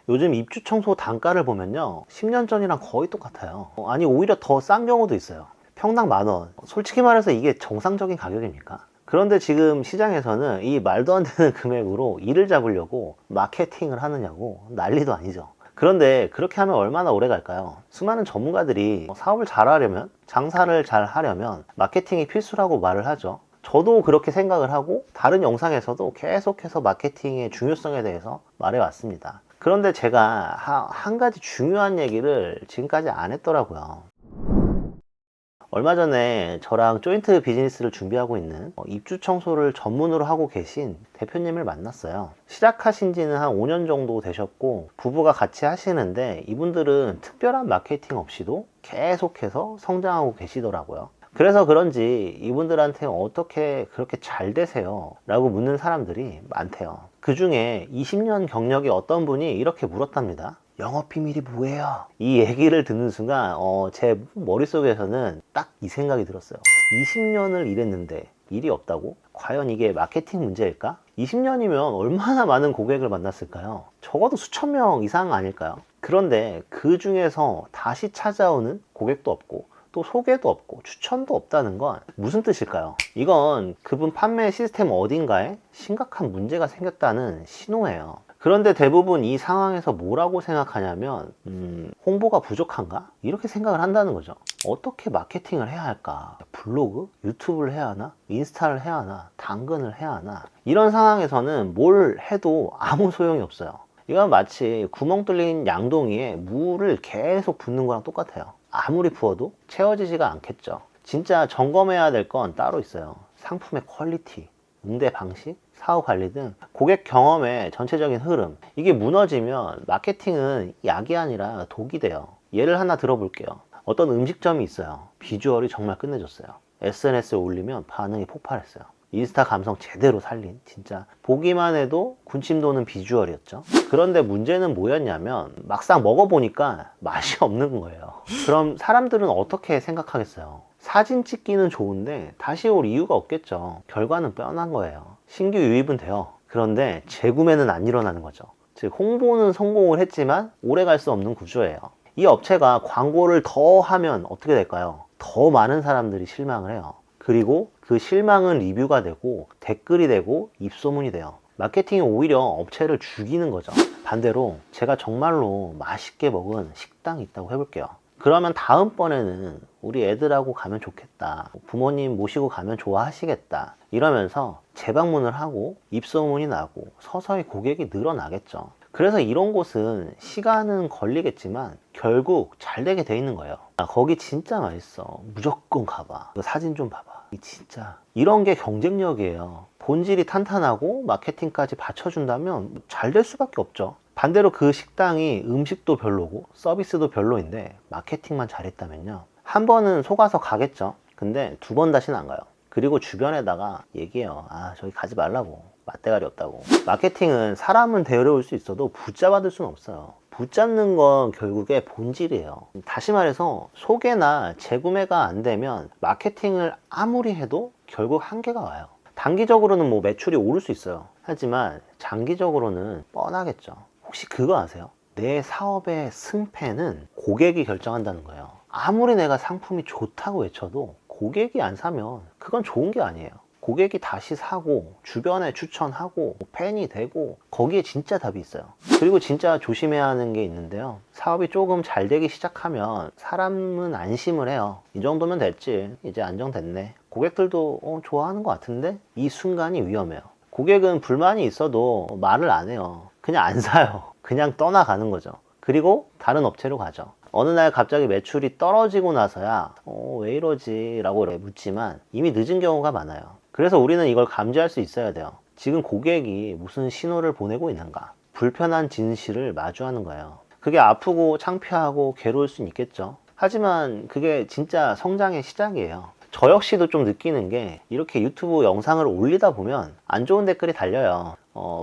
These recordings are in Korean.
요즘 입주 청소 단가를 보면요, 10년 전이랑 거의 똑같아요. 아니 오히려 더 싼 경우도 있어요. 평당 10,000원. 솔직히 말해서 이게 정상적인 가격입니까? 그런데 지금 시장에서는 이 말도 안 되는 금액으로 일을 잡으려고 마케팅을 하느냐고 난리도 아니죠. 그런데 그렇게 하면 얼마나 오래 갈까요? 수많은 전문가들이 사업을 잘 하려면, 장사를 잘 하려면 마케팅이 필수라고 말을 하죠. 저도 그렇게 생각을 하고 다른 영상에서도 계속해서 마케팅의 중요성에 대해서 말해왔습니다. 그런데 제가 한 가지 중요한 얘기를 지금까지 안 했더라고요. 얼마 전에 저랑 조인트 비즈니스를 준비하고 있는 입주 청소를 전문으로 하고 계신 대표님을 만났어요. 시작하신 지는 한 5년 정도 되셨고 부부가 같이 하시는데 이분들은 특별한 마케팅 없이도 계속해서 성장하고 계시더라고요. 그래서 그런지 이분들한테 어떻게 그렇게 잘 되세요? 라고 묻는 사람들이 많대요. 그 중에 20년 경력의 어떤 분이 이렇게 물었답니다. 영업 비밀이 뭐예요? 이 얘기를 듣는 순간 제 머릿속에서는 딱 이 생각이 들었어요. 20년을 일했는데 일이 없다고? 과연 이게 마케팅 문제일까? 20년이면 얼마나 많은 고객을 만났을까요? 적어도 수천 명 이상 아닐까요? 그런데 그 중에서 다시 찾아오는 고객도 없고 또 소개도 없고 추천도 없다는 건 무슨 뜻일까요? 이건 그분 판매 시스템 어딘가에 심각한 문제가 생겼다는 신호예요. 그런데 대부분 이 상황에서 뭐라고 생각하냐면 홍보가 부족한가? 이렇게 생각을 한다는 거죠. 어떻게 마케팅을 해야 할까? 블로그? 유튜브를 해야 하나? 인스타를 해야 하나? 당근을 해야 하나? 이런 상황에서는 뭘 해도 아무 소용이 없어요. 이건 마치 구멍 뚫린 양동이에 물을 계속 붓는 거랑 똑같아요. 아무리 부어도 채워지지가 않겠죠. 진짜 점검해야 될 건 따로 있어요. 상품의 퀄리티, 응대 방식, 사후 관리 등 고객 경험의 전체적인 흐름. 이게 무너지면 마케팅은 약이 아니라 독이 돼요. 예를 하나 들어볼게요. 어떤 음식점이 있어요. 비주얼이 정말 끝내줬어요. SNS에 올리면 반응이 폭발했어요. 인스타 감성 제대로 살린, 진짜 보기만 해도 군침 도는 비주얼이었죠. 그런데 문제는 뭐였냐면 막상 먹어보니까 맛이 없는 거예요. 그럼 사람들은 어떻게 생각하겠어요? 사진 찍기는 좋은데 다시 올 이유가 없겠죠. 결과는 뻔한 거예요. 신규 유입은 돼요. 그런데 재구매는 안 일어나는 거죠. 즉 홍보는 성공을 했지만 오래 갈 수 없는 구조예요. 이 업체가 광고를 더 하면 어떻게 될까요? 더 많은 사람들이 실망을 해요. 그리고 그 실망은 리뷰가 되고 댓글이 되고 입소문이 돼요. 마케팅이 오히려 업체를 죽이는 거죠. 반대로 제가 정말로 맛있게 먹은 식당이 있다고 해볼게요. 그러면 다음번에는 우리 애들하고 가면 좋겠다, 부모님 모시고 가면 좋아하시겠다 이러면서 재방문을 하고 입소문이 나고 서서히 고객이 늘어나겠죠. 그래서 이런 곳은 시간은 걸리겠지만 결국 잘 되게 돼 있는 거예요. 거기 진짜 맛있어, 무조건 가봐, 사진 좀 봐봐. 진짜 이런 게 경쟁력이에요. 본질이 탄탄하고 마케팅까지 받쳐준다면 잘 될 수밖에 없죠. 반대로 그 식당이 음식도 별로고 서비스도 별로인데 마케팅만 잘했다면요, 한 번은 속아서 가겠죠. 근데 두 번 다시는 안 가요. 그리고 주변에다가 얘기해요. 저기 가지 말라고, 맛대가리 없다고. 마케팅은 사람은 데려올 수 있어도 붙잡아둘 수는 없어요. 붙잡는 건 결국에 본질이에요. 다시 말해서 소개나 재구매가 안 되면 마케팅을 아무리 해도 결국 한계가 와요. 단기적으로는 뭐 매출이 오를 수 있어요. 하지만 장기적으로는 뻔하겠죠. 혹시 그거 아세요? 내 사업의 승패는 고객이 결정한다는 거예요. 아무리 내가 상품이 좋다고 외쳐도 고객이 안 사면 그건 좋은 게 아니에요. 고객이 다시 사고 주변에 추천하고 팬이 되고 거기에 진짜 답이 있어요. 그리고 진짜 조심해야 하는 게 있는데요, 사업이 조금 잘 되기 시작하면 사람은 안심을 해요. 이 정도면 됐지, 이제 안정됐네. 고객들도 좋아하는 것 같은데, 이 순간이 위험해요. 고객은 불만이 있어도 말을 안 해요. 그냥 안 사요. 그냥 떠나가는 거죠. 그리고 다른 업체로 가죠. 어느 날 갑자기 매출이 떨어지고 나서야 왜 이러지? 라고 묻지만 이미 늦은 경우가 많아요. 그래서 우리는 이걸 감지할 수 있어야 돼요. 지금 고객이 무슨 신호를 보내고 있는가? 불편한 진실을 마주하는 거예요. 그게 아프고 창피하고 괴로울 수는 있겠죠. 하지만 그게 진짜 성장의 시작이에요. 저 역시도 좀 느끼는 게, 이렇게 유튜브 영상을 올리다 보면 안 좋은 댓글이 달려요.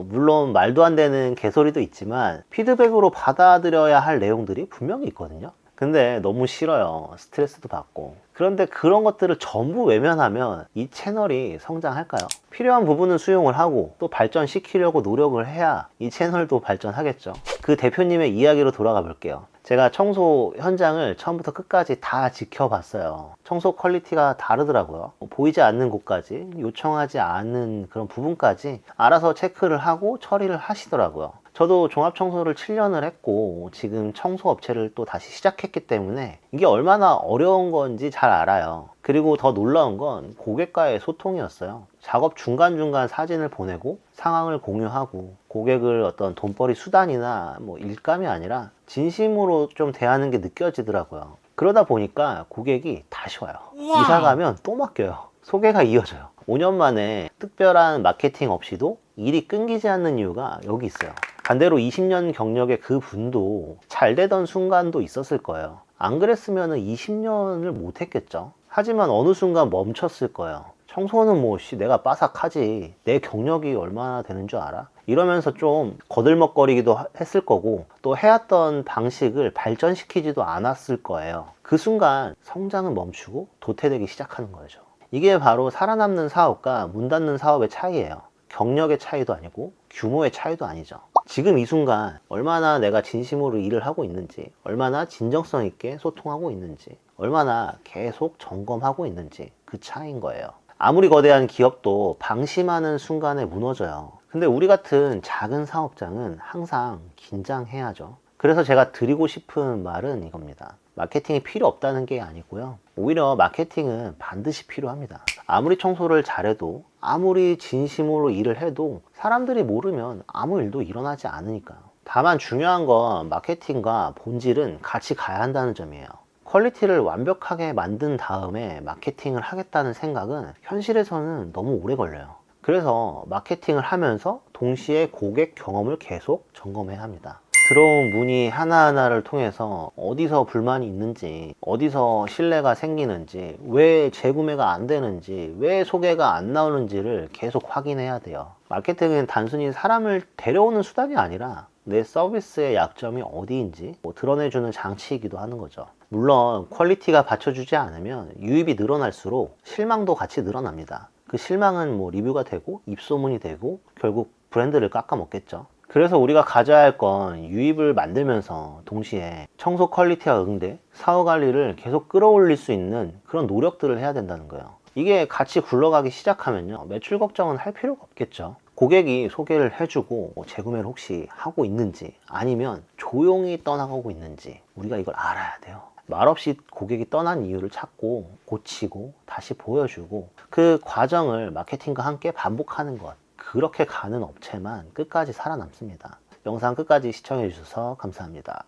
물론 말도 안 되는 개소리도 있지만 피드백으로 받아들여야 할 내용들이 분명히 있거든요. 근데 너무 싫어요. 스트레스도 받고. 그런데 그런 것들을 전부 외면하면 이 채널이 성장할까요? 필요한 부분은 수용을 하고 또 발전시키려고 노력을 해야 이 채널도 발전하겠죠. 그 대표님의 이야기로 돌아가 볼게요. 제가 청소 현장을 처음부터 끝까지 다 지켜봤어요. 청소 퀄리티가 다르더라고요. 보이지 않는 곳까지, 요청하지 않은 그런 부분까지 알아서 체크를 하고 처리를 하시더라고요. 저도 종합청소를 7년을 했고 지금 청소업체를 또 다시 시작했기 때문에 이게 얼마나 어려운 건지 잘 알아요. 그리고 더 놀라운 건 고객과의 소통이었어요. 작업 중간중간 사진을 보내고 상황을 공유하고 고객을 어떤 돈벌이 수단이나 뭐 일감이 아니라 진심으로 좀 대하는 게 느껴지더라고요. 그러다 보니까 고객이 다시 와요. 이사 가면 또 맡겨요. 소개가 이어져요. 5년 만에 특별한 마케팅 없이도 일이 끊기지 않는 이유가 여기 있어요. 반대로 20년 경력의 그 분도 잘 되던 순간도 있었을 거예요. 안 그랬으면 20년을 못 했겠죠. 하지만 어느 순간 멈췄을 거예요. 청소는 뭐 내가 빠삭하지, 내 경력이 얼마나 되는 줄 알아? 이러면서 좀 거들먹거리기도 했을 거고 또 해왔던 방식을 발전시키지도 않았을 거예요. 그 순간 성장은 멈추고 도태되기 시작하는 거죠. 이게 바로 살아남는 사업과 문 닫는 사업의 차이예요. 경력의 차이도 아니고 규모의 차이도 아니죠. 지금 이 순간 얼마나 내가 진심으로 일을 하고 있는지, 얼마나 진정성 있게 소통하고 있는지, 얼마나 계속 점검하고 있는지 그 차이인 거예요. 아무리 거대한 기업도 방심하는 순간에 무너져요. 근데 우리 같은 작은 사업장은 항상 긴장해야죠. 그래서 제가 드리고 싶은 말은 이겁니다. 마케팅이 필요 없다는 게 아니고요. 오히려 마케팅은 반드시 필요합니다. 아무리 청소를 잘해도 아무리 진심으로 일을 해도 사람들이 모르면 아무 일도 일어나지 않으니까요. 다만 중요한 건 마케팅과 본질은 같이 가야 한다는 점이에요. 퀄리티를 완벽하게 만든 다음에 마케팅을 하겠다는 생각은 현실에서는 너무 오래 걸려요. 그래서 마케팅을 하면서 동시에 고객 경험을 계속 점검해야 합니다. 들어온 문의 하나하나를 통해서 어디서 불만이 있는지, 어디서 신뢰가 생기는지, 왜 재구매가 안 되는지, 왜 소개가 안 나오는지를 계속 확인해야 돼요. 마케팅은 단순히 사람을 데려오는 수단이 아니라 내 서비스의 약점이 어디인지 드러내주는 장치이기도 하는 거죠. 물론 퀄리티가 받쳐주지 않으면 유입이 늘어날수록 실망도 같이 늘어납니다. 그 실망은 리뷰가 되고 입소문이 되고 결국 브랜드를 깎아먹겠죠. 그래서 우리가 가져야 할 건 유입을 만들면서 동시에 청소 퀄리티와 응대, 사후 관리를 계속 끌어올릴 수 있는 그런 노력들을 해야 된다는 거예요. 이게 같이 굴러가기 시작하면요, 매출 걱정은 할 필요가 없겠죠. 고객이 소개를 해주고 재구매를 혹시 하고 있는지 아니면 조용히 떠나가고 있는지 우리가 이걸 알아야 돼요. 말없이 고객이 떠난 이유를 찾고 고치고 다시 보여주고 그 과정을 마케팅과 함께 반복하는 것, 그렇게 가는 업체만 끝까지 살아남습니다. 영상 끝까지 시청해 주셔서 감사합니다.